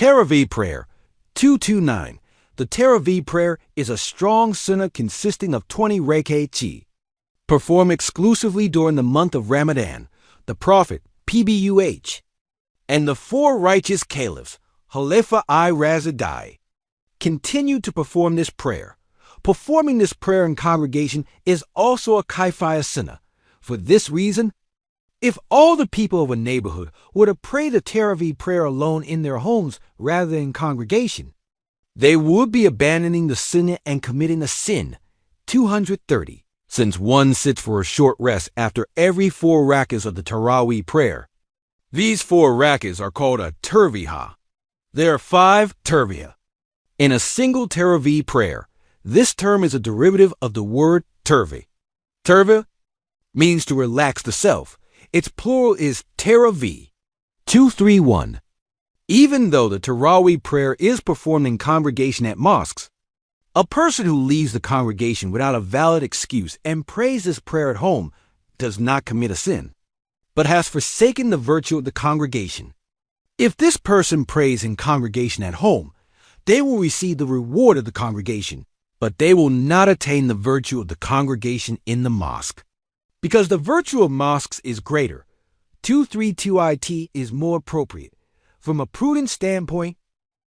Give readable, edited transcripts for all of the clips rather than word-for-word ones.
Tarawih prayer. 229. The Tarawih prayer is a strong sunnah consisting of 20 rak'ahs, performed exclusively during the month of Ramadan. The Prophet, PBUH, and the four righteous caliphs, HULEFA-I RAŠIDԻII, continued to perform this prayer. Performing this prayer in congregation is also a KIFAYAH sunnah. For this reason, if all the people of a neighborhood were to pray the Tarawih prayer alone in their homes rather than in congregation, they would be abandoning the sunnah and committing a sin. 230. Since one sits for a short rest after every 4 rak'ahs of the Tarawih prayer. These 4 rak'ahs are called a TERVIHA. There are 5 TERVIHA in a single Tarawih prayer. This term is a derivative of the word TERVIH. TERVIH means to relax the self. Its plural is Tarawih. 231. Even though the Tarawih prayer is performed in congregation at mosques, a person who leaves the congregation without a valid excuse and prays this prayer at home does not commit a sin, but has forsaken the virtue of the congregation. If this person prays in congregation at home, they will receive the reward of the congregation, but they will not attain the virtue of the congregation in the mosque. Because the virtue of mosques is greater, 232 IT is more appropriate. From a prudent standpoint,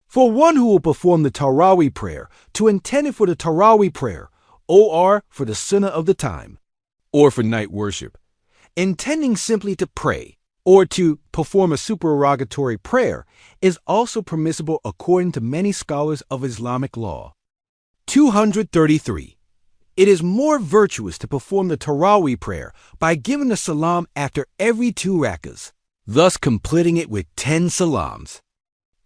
for one who will perform the Tarawih prayer to intend it for the Tarawih prayer, or for the sunnah of the time, or for night worship, intending simply to pray, or to perform a supererogatory prayer, is also permissible according to many scholars of Islamic law. 233. It is more virtuous to perform the Tarawih prayer by giving the salam after every 2 rak'ahs, thus completing it with 10 salams.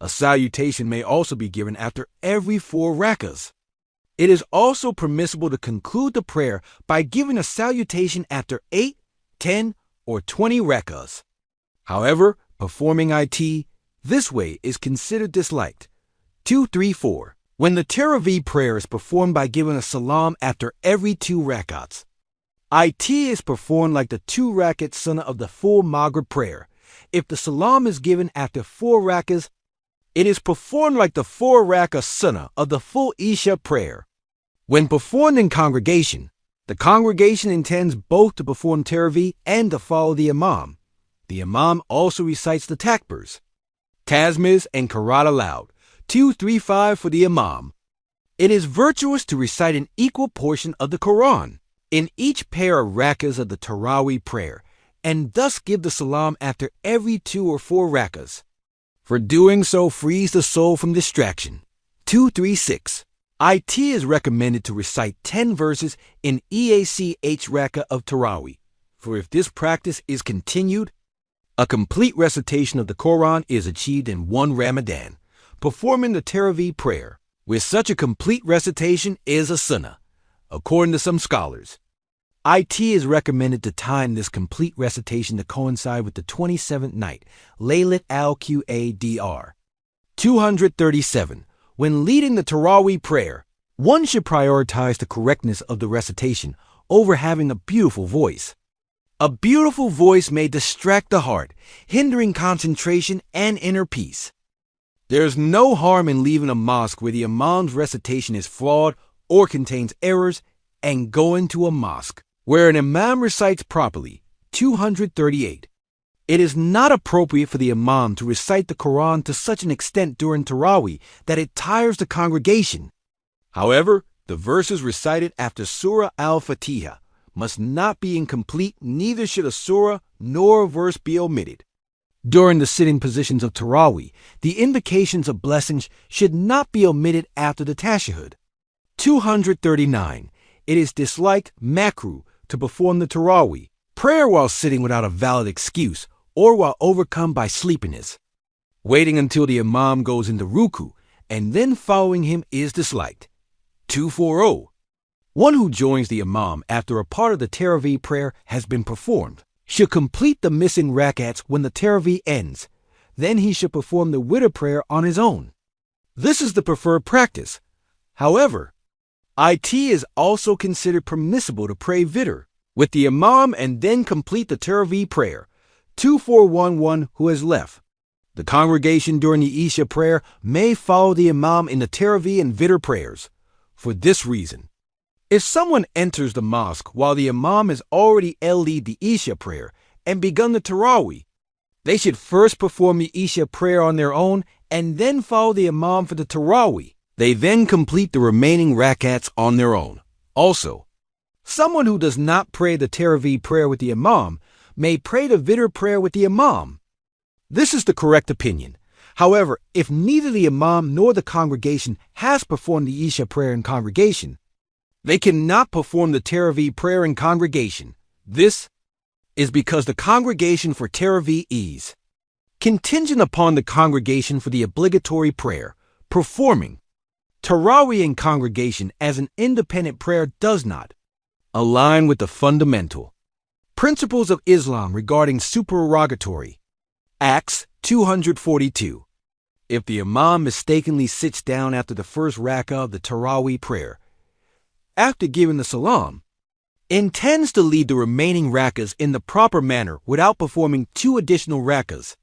A salutation may also be given after every 4 rak'ahs. It is also permissible to conclude the prayer by giving a salutation after 8, 10, or 20 rak'ahs. However, performing it this way is considered disliked. 234. When the Tarawih prayer is performed by giving a salam after every 2 rak'ahs, it is performed like the 2 rak'at sunnah of the full Maghrib prayer. If the salam is given after 4 rak'ahs, it is performed like the 4 rak'ah sunnah of the full Isha prayer. When performed in congregation, the congregation intends both to perform Tervih and to follow the imam. The imam also recites the takbirs, tasmiz, and karat aloud. 235 for the imam. It is virtuous to recite an equal portion of the Quran in each pair of rak'ahs of the Tarawih prayer, and thus give the salam after every 2 or 4 rak'ahs. For doing so frees the soul from distraction. 236. It is recommended to recite 10 verses in each rak'ah of Tarawih, for if this practice is continued, a complete recitation of the Quran is achieved in 1 Ramadan. Performing the Tarawih prayer with such a complete recitation is a sunnah, according to some scholars. It is recommended to time this complete recitation to coincide with the 27th night, Laylat al-Qadr. 237. When leading the Tarawih prayer, one should prioritize the correctness of the recitation over having a beautiful voice. A beautiful voice may distract the heart, hindering concentration and inner peace. There is no harm in leaving a mosque where the imam's recitation is flawed or contains errors and going to a mosque where an imam recites properly. 238. It is not appropriate for the imam to recite the Quran to such an extent during Tarawih that it tires the congregation. However, the verses recited after Surah Al-Fatiha must not be incomplete, neither should a surah nor a verse be omitted. During the sitting positions of Tarawih, the invocations of blessings should not be omitted after the tashahhud. 239. It is disliked makruh to perform the Tarawih prayer while sitting without a valid excuse or while overcome by sleepiness. Waiting until the imam goes into ruku and then following him is disliked. 240. One who joins the imam after a part of the Tarawih prayer has been performed should complete the missing rak'ats when the Tarawih ends. Then he should perform the witr prayer on his own. This is the preferred practice. However, it is also considered permissible to pray witr with the imam and then complete the Tarawih prayer. 2411 who has left. The congregation during the Isha prayer may follow the Imam in the Tarawih and Witr prayers. For this reason, if someone enters the mosque while the Imam has already led the Isha prayer and begun the Tarawih, they should first perform the Isha prayer on their own and then follow the Imam for the Tarawih. They then complete the remaining rak'ahs on their own. Also, someone who does not pray the Tervih prayer with the Imam may pray the Witr prayer with the Imam. This is the correct opinion. However, if neither the Imam nor the congregation has performed the Isha prayer in congregation, they cannot perform the Tarawih prayer in congregation. This is because the congregation for Tarawih is contingent upon the congregation for the obligatory prayer. Performing Tarawih in congregation as an independent prayer does not align with the fundamental principles of Islam regarding supererogatory. Acts 242. If the Imam mistakenly sits down after the first rak'ah of the Tarawih prayer, after giving the salam, intends to lead the remaining rak'ahs in the proper manner without performing 2 additional rak'ahs,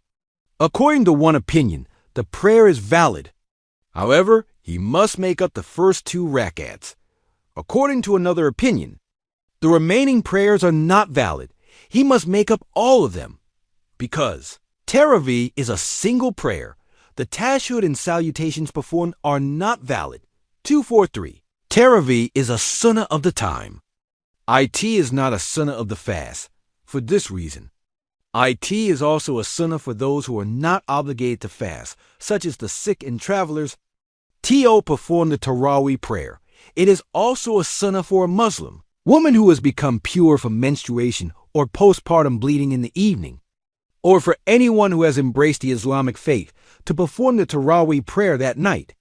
according to one opinion, the prayer is valid. However, he must make up the first 2 rak'ahs. According to another opinion, the remaining prayers are not valid. He must make up all of them. Because Tarawih is a single prayer, the tashahhud and salutations performed are not valid. 243. Tarawih is a sunnah of the time. It is not a sunnah of the fast. For this reason, it is also a sunnah for those who are not obligated to fast, such as the sick and travelers. To perform the Tarawih prayer. It is also a sunnah for a Muslim woman who has become pure from menstruation or postpartum bleeding in the evening, or for anyone who has embraced the Islamic faith to perform the Tarawih prayer that night.